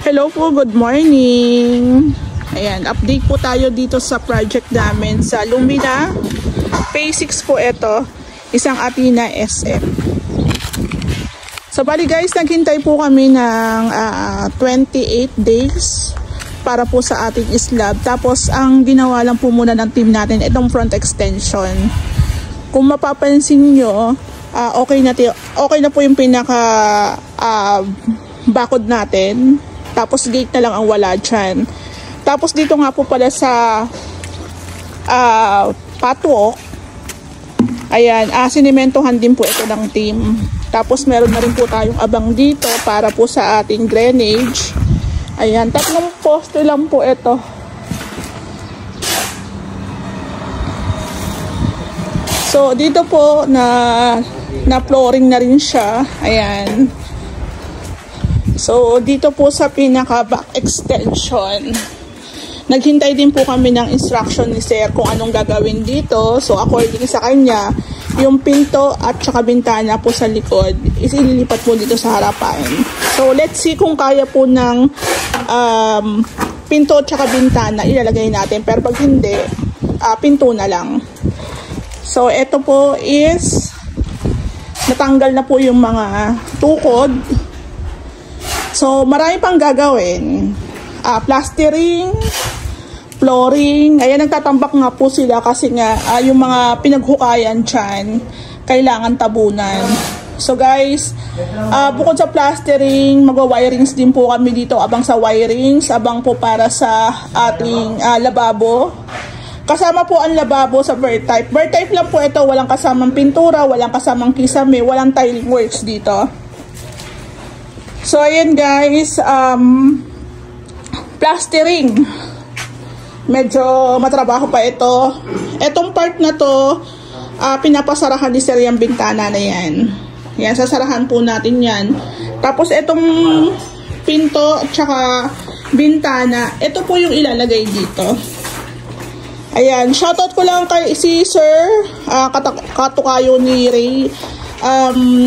Hello po, good morning. Ayan, update po tayo dito sa project namin sa Lumina. Phase 6 po ito, isang Athena SM. So bali guys, naghintay po kami ng 28 days para po sa ating slab. Tapos ang ginawa lang po muna ng team natin itong front extension. Kung mapapansin nyo, okay na po yung pinaka bakod natin. Tapos gate na lang ang wala dyan. Tapos dito nga po pala sa patwalk, ayan, sinimentohan din po ito ng team. Tapos meron na rin po tayong abang dito para po sa ating drainage. Ayan, 3 poste lang po ito. So dito po na flooring na rin siya. Ayan. So, dito po sa pinaka-back extension, naghintay din po kami ng instruction ni Sir kung anong gagawin dito. So, according sa kanya, yung pinto at saka bintana po sa likod is ililipat po dito sa harapan. So, let's see kung kaya po ng pinto at saka bintana ilalagay natin. Pero pag hindi, pinto na lang. So, ito po is natanggal na po yung mga tukod. So, marami pang gagawin. Plastering, flooring. Ayan, nagtatambak nga po sila kasi nga yung mga pinaghukayan dyan, kailangan tabunan. So guys, bukod sa plastering, magwa-wirings din po kami dito. Abang sa wirings, abang po para sa ating lababo. Kasama po ang lababo sa bird type. Bird type lang po ito, walang kasamang pintura, walang kasamang kisame, walang tiling works dito. So, ayan guys, plastering. Medyo matrabaho pa ito. Etong part na to, pinapasarahan ni Sir yung bintana na yan. Yan, sasarahan po natin yan. Tapos, etong pinto at saka bintana, ito po yung ilalagay dito. Ayan, shoutout ko lang kay si Sir, katukayo ni Ray.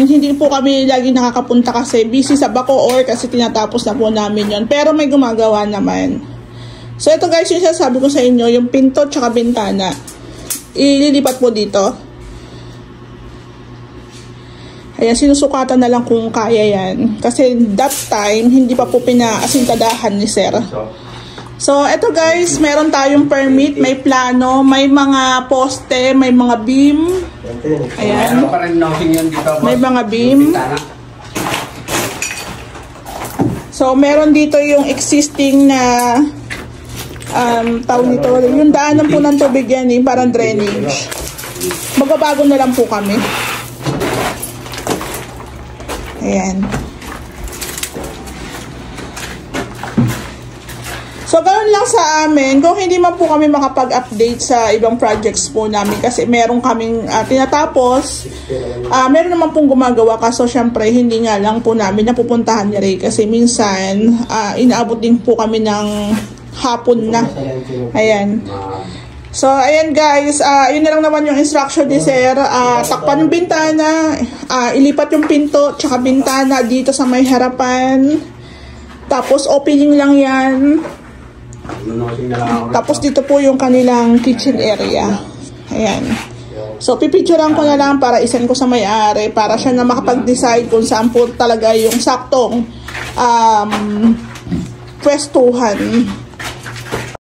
Hindi po kami lagi nakakapunta kasi busy sa Bacoor kasi tinatapos na po namin yon. Pero may gumagawa naman. So ito guys, yung sasabi ko sa inyo, yung pinto tsaka bintana, ililipat po dito. Ayan, sinusukatan na lang kung kaya yan. Kasi that time, hindi pa po pinaasintadahan ni Sir. So, eto guys, meron tayong permit, may plano, may mga poste, may mga beam. Ayan. May mga beam. So, meron dito yung existing na tawag nito, yung daanan po ng tubig yan, parang drainage. Magbabago na lang po kami. Ayan. So, ganoon lang sa amin. Kung hindi man po kami makapag-update sa ibang projects po namin kasi meron kaming tinatapos. Meron naman pong gumagawa kaso syempre hindi nga lang po namin napupuntahan ni Ray kasi minsan inaabot din po kami ng hapon na. Ayan. So, ayan guys. Yun na lang naman yung instruction ni Sir. Takpan yung bintana. Ilipat yung pinto tsaka bintana dito sa may harapan. Tapos, opening lang yan. Tapos dito po yung kanilang kitchen area. Ayan. So pipicturean ko na lang para isend ko sa may-ari para siya na makapag-decide kung saan po talaga yung saktong pwestuhan